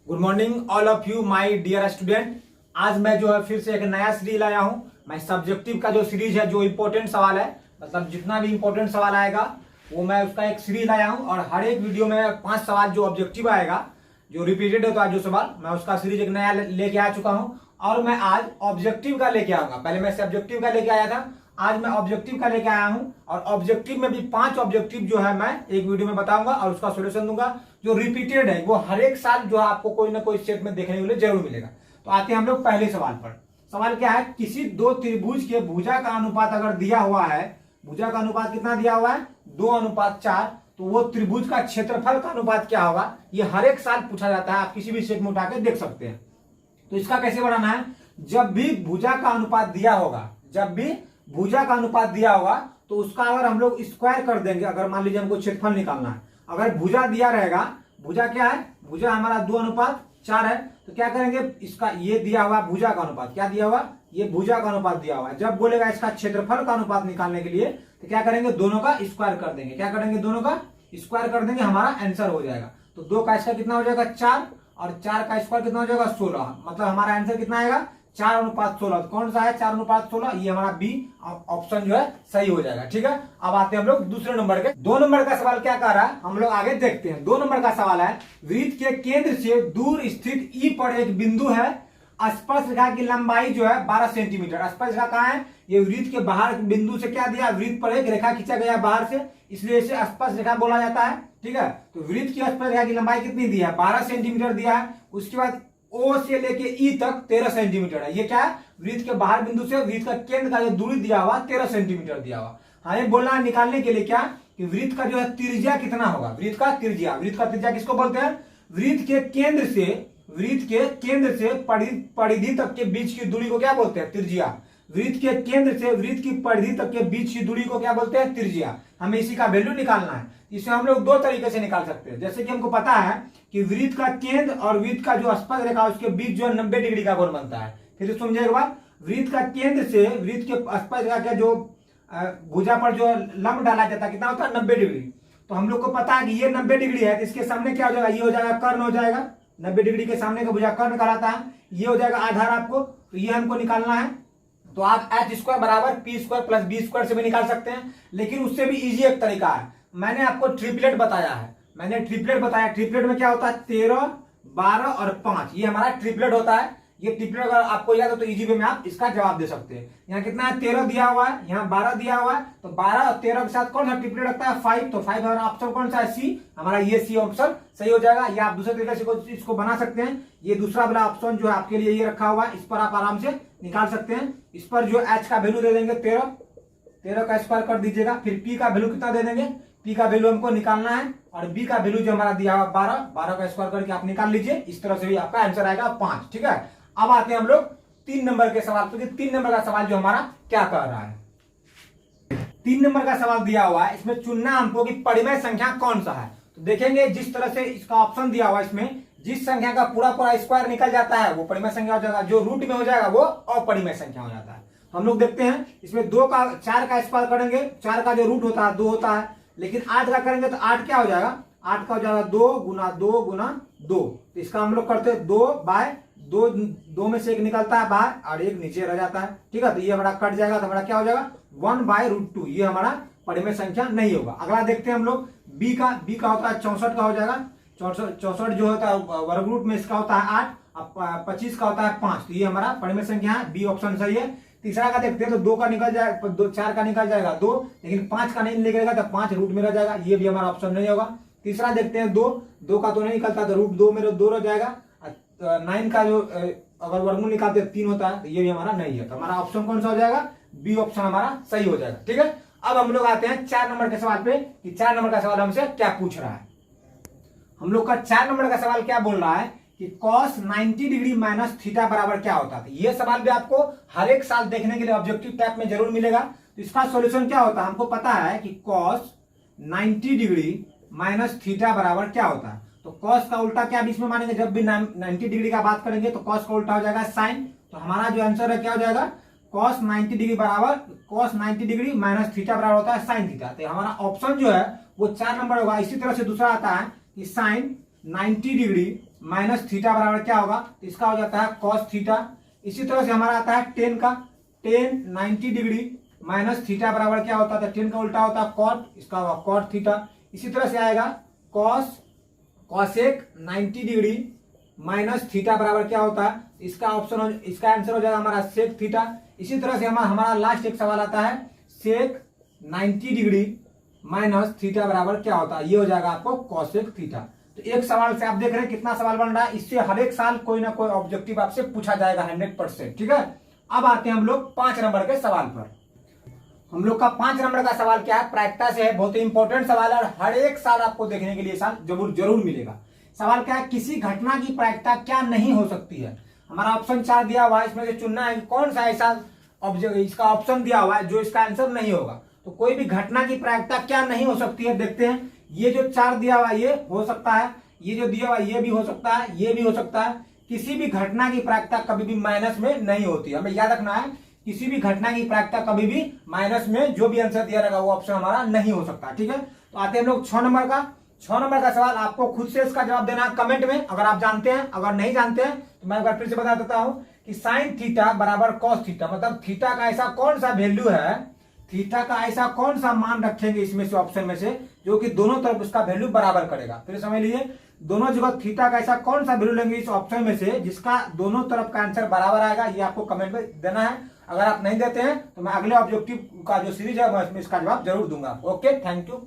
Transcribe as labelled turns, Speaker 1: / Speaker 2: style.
Speaker 1: Good morning all of you my dear student. आज मैं जो है फिर से एक नया सीरीज लाया हूं। मैं सब्जेक्टिव का जो सीरीज है, जो इंपॉर्टेंट सवाल है, मतलब जितना भी इंपॉर्टेंट सवाल आएगा वो मैं उसका एक सीरीज लाया हूं। और हर एक वीडियो में 5 सवाल जो ऑब्जेक्टिव आएगा, जो रिपीटेड होता है जो सवाल, मैं उसका सीरीज एक नया लेके आ चुका हूं। और मैं आज ऑब्जेक्टिव का लेके आऊंगा। पहले मैं सब्जेक्टिव का लेके आया था, आज मैं ऑब्जेक्टिव का लेके आया हूं। और ऑब्जेक्टिव में भी 5 ऑब्जेक्टिव जो है मैं एक वीडियो में बताऊंगा और उसका सोल्यूशन दूंगा, जो रिपीटेड है, वो हर एक साल जो है आपको कोई ना कोई स्टेट में देखने के लिए जरूर मिलेगा। तो आते हैं हम लोग पहले सवाल पर। सवाल क्या है, किसी दो त्रिभुज के भुजा का अनुपात अगर दिया हुआ है, भुजा का अनुपात कितना दिया हुआ है, 2:4, तो वो त्रिभुज का क्षेत्रफल का अनुपात क्या होगा। ये हर एक साल पूछा जाता है, आप किसी भी स्टेट में उठा के देख सकते हैं। तो इसका कैसे बनाना है, जब भी भुजा का अनुपात दिया होगा, जब भी भुजा का अनुपात दिया होगा तो उसका अगर हम लोग स्क्वायर कर देंगे, अगर मान लीजिए हमको क्षेत्रफल निकालना है, अगर भुजा दिया रहेगा, भुजा क्या है, भुजा हमारा 2:4 है, तो क्या करेंगे, इसका ये दिया हुआ भुजा का अनुपात, क्या दिया हुआ, ये भुजा का अनुपात दिया हुआ है। जब बोलेगा इसका क्षेत्रफल का अनुपात निकालने के लिए, तो क्या करेंगे, दोनों का स्क्वायर कर देंगे। क्या करेंगे, दोनों का स्क्वायर कर देंगे, हमारा आंसर हो जाएगा। तो 2 का स्क्वायर कितना हो जाएगा, 4, और 4 का स्क्वायर कितना हो जाएगा, 16। मतलब हमारा आंसर कितना आएगा, 4:16। कौन सा है 4:16, ये हमारा बी ऑप्शन जो है सही हो जाएगा। ठीक है, अब आते हैं हम लोग दूसरे नंबर के। 2 नंबर का सवाल क्या कह रहा है, हम लोग आगे देखते हैं। 2 नंबर का सवाल है, वृत्त के केंद्र से दूर स्थित ई पर एक बिंदु है, स्पर्श रेखा की लंबाई जो है 12 सेंटीमीटर। स्पर्श रेखा कहाँ है, ये वृत्त के बाहर बिंदु से क्या दिया, वृत्त पर एक रेखा खींचा गया बाहर से, इसलिए इसे स्पर्श रेखा बोला जाता है। ठीक है, तो वृत्त की स्पर्श रेखा की लंबाई कितनी दी है, 12 सेंटीमीटर दिया है। उसके बाद ओ से लेके ई तक 13 सेंटीमीटर है। ये क्या है, वृत्त के बाहर बिंदु से वृत्त का केंद्र का जो दूरी दिया हुआ 13 सेंटीमीटर दिया हुआ। हमें बोलना है निकालने के लिए क्या, कि वृत्त का जो है त्रिज्या कितना होगा, वृत्त का त्रिज्या। वृत्त का त्रिज्या किसको बोलते हैं, वृत्त के केंद्र से परिधि तक के बीच की दूरी को क्या बोलते हैं, त्रिज्या। वृत्त के केंद्र से वृत्त की परिधि तक के बीच की दूरी को क्या बोलते हैं, त्रिज्या। हमें इसी का वैल्यू निकालना है। इसे हम लोग 2 तरीके से निकाल सकते हैं। जैसे कि हमको पता है कि वृत्त का केंद्र और वृत्त का जो स्पर्श रेखा उसके बीच जो 90 डिग्री का कोण बनता है। फिर समझिए एक बार, वृत्त का केंद्र से वृत्त के स्पर्श रेखा के जो भुजा पर जो लंब डाला जाता है, कितना होता है, 90 डिग्री। तो हम लोग को पता है कि ये 90 डिग्री है, तो इसके सामने क्या हो जाएगा, ये हो जाएगा कर्ण हो जाएगा। 90 डिग्री के सामने का भुजा कर्ण कहलाता है। ये हो जाएगा आधार आपको, तो ये हमको निकालना है। तो आप h² बराबर p² प्लस b² से भी निकाल सकते हैं, लेकिन उससे भी इजी एक तरीका है। मैंने आपको ट्रिपलेट बताया है, मैंने ट्रिपलेट बताया। ट्रिपलेट में क्या होता है, 13, 12 और 5, ये हमारा ट्रिपलेट होता है। ये ट्रिपलेट अगर आपको याद हो तो इजी वे में आप इसका जवाब दे सकते हैं। यहाँ कितना है, 13 दिया हुआ है, यहाँ 12 दिया हुआ है, तो 12 और 13 के साथ कौन सा ट्रिपलेट रखता है, 5। तो 5 हमारा ऑप्शन कौन सा है, सी। हमारा ये सी ऑप्शन सही हो जाएगा। या आप दूसरे तरीके से इसको बना सकते हैं। ये दूसरा वाला ऑप्शन जो है आपके लिए ये रखा हुआ है, इस पर आप आराम से निकाल सकते हैं। इस पर जो एच का वैल्यू दे देंगे 13 का स्क्वायर कर दीजिएगा। फिर पी का वैल्यू कितना दे देंगे, पी का वैल्यू हमको निकालना है, और बी का वैल्यू जो हमारा दिया हुआ 12 का स्क्वायर करके आप निकाल लीजिए। इस तरह से भी आपका आंसर आएगा 5। ठीक है, अब आते हैं हम लोग 3 नंबर के सवाल पर। 3 नंबर का सवाल जो हमारा क्या कह रहा है, 3 नंबर का सवाल दिया हुआ है, इसमें चुनना हमको कि परिमेय संख्या कौन सा है। तो देखेंगे जिस तरह से इसका ऑप्शन दिया हुआ है, इसमें जिस संख्या का पूरा स्क्वायर निकल जाता है वो परिमेय संख्या हो जाएगा, जो रूट में हो जाएगा वो अपरिमेय संख्या हो जाता है। हम लोग देखते हैं, इसमें 4 का स्क्वायर करेंगे, 4 का जो रूट होता है 2 होता है, लेकिन 8 का करेंगे तो 8 क्या हो जाएगा, 8 का हो जाएगा 2 गुना 2 गुना 2। तो इसका हम लोग करते हैं 2/2 में से एक निकलता है बाहर और एक नीचे रह जाता है। ठीक है, तो ये हमारा कट जाएगा, तो हमारा क्या हो जाएगा 1/√2। ये हमारा परिमेय संख्या नहीं होगा। अगला देखते हैं हम लोग बी का होता है 64 का हो जाएगा। 64 जो होता है वर्ग रूट में इसका होता है 8, अब 25 का होता है 5। तो ये हमारा परिमेय संख्या है, बी ऑप्शन सही है। तीसरा का देखते हैं तो 2 का निकल जाएगा, 4 का निकल जाएगा 2, लेकिन 5 का नहीं निकलेगा, तो 5 रूट में रह जाएगा। ये भी हमारा ऑप्शन नहीं होगा। तीसरा देखते हैं 2 का तो नहीं निकलता, तो √2 में 2 रह जाएगा। 9 का जो अगर वर्गमूल निकालते 3 होता है, तो ये भी हमारा नहीं है। तो हमारा ऑप्शन कौन सा हो जाएगा, बी ऑप्शन हमारा सही हो जाएगा। ठीक है, अब हम लोग आते हैं 4 नंबर के सवाल पे, कि 4 नंबर का सवाल हमसे क्या पूछ रहा है। हम लोग का 4 नंबर का सवाल क्या बोल रहा है कि cos 90 डिग्री माइनस थीटा बराबर क्या होता है। ये सवाल भी आपको हर एक साल देखने के लिए ऑब्जेक्टिव टाइप में जरूर मिलेगा। तो इसका सॉल्यूशन क्या होता है, हमको पता है कि cos 90 डिग्री माइनस थीटा बराबर क्या होता है। तो cos का उल्टा क्या बीच में मानेंगे, जब भी 90 डिग्री का बात करेंगे तो cos का उल्टा हो जाएगा sin। तो हमारा जो आंसर है क्या हो जाएगा, cos 90 डिग्री बराबर cos 90 डिग्री माइनस थीटा बराबर होता है sin थीटा। तो हमारा ऑप्शन जो है वो 4 नंबर होगा। इसी तरह से दूसरा आता है कि sin 90 डिग्री माइनस थीटा बराबर क्या होगा, इसका हो जाता है कॉस थीटा। इसी तरह से हमारा आता है टेन का, टेन 90 डिग्री माइनस थीटा बराबर क्या होता है, टेन का उल्टा होता है कॉट, इसका होगा कॉट थीटा। इसी तरह से आएगा cos cosec 90 degree minus theta बराबर क्या होता है, इसका इसका आंसर हो जाएगा हमारा सेक थीटा। इसी तरह से हमारा लास्ट एक सवाल आता है सेक 90 डिग्री माइनस थीटा बराबर क्या होता है, ये हो जाएगा आपको कॉसेक थीटा। तो एक सवाल से आप देख रहे हैं कितना सवाल बन रहा है, इससे हर एक साल कोई ना कोई ऑब्जेक्टिव आपसे पूछा जाएगा 100%। ठीक है, अब आते हैं हम लोग 5 नंबर के सवाल पर। हम लोग का 5 नंबर का सवाल क्या है, प्रायिकता से है, बहुत ही इंपॉर्टेंट सवाल है और हर एक साल आपको देखने के लिए साल जरूर मिलेगा। सवाल क्या है, किसी घटना की प्रायिकता क्या नहीं हो सकती है। हमारा ऑप्शन 4 दिया हुआ है, इसमें से चुनना है कौन सा ऐसा इसका ऑप्शन दिया हुआ है जो इसका आंसर नहीं होगा। तो कोई भी घटना की प्रायिकता क्या नहीं हो सकती है, देखते हैं। ये जो 4 दिया हुआ है ये हो सकता है, ये जो दिया हुआ है ये भी हो सकता है, ये भी हो सकता है। किसी भी घटना की प्रायिकता कभी भी माइनस में नहीं होती है, हमें याद रखना है। किसी भी घटना की प्रायिकता कभी भी माइनस में, जो भी आंसर दिया रहेगा वो ऑप्शन हमारा नहीं हो सकता। ठीक है, तो आते हैं हम लोग 6 नंबर का। 6 नंबर का सवाल आपको खुद से इसका जवाब देना है कमेंट में, अगर आप जानते हैं। अगर नहीं जानते हैं तो मैं एक बार फिर से बता देता हूं कि साइन थीटा बराबर कॉस थीटा, मतलब थीटा का ऐसा कौन सा वैल्यू है, थीटा का ऐसा कौन सा मान रखेंगे इसमें से ऑप्शन में से जो कि दोनों तरफ उसका वैल्यू बराबर करेगा। फिर समझ लीजिए, दोनों जगह थीटा का ऐसा कौन सा वैल्यू लेंगे इस ऑप्शन में से जिसका दोनों तरफ का आंसर बराबर आएगा, ये आपको कमेंट में देना है। अगर आप नहीं देते हैं तो मैं अगले ऑब्जेक्टिव का जो सीरीज है मैं इसका जवाब जरूर दूंगा। Okay, thank you.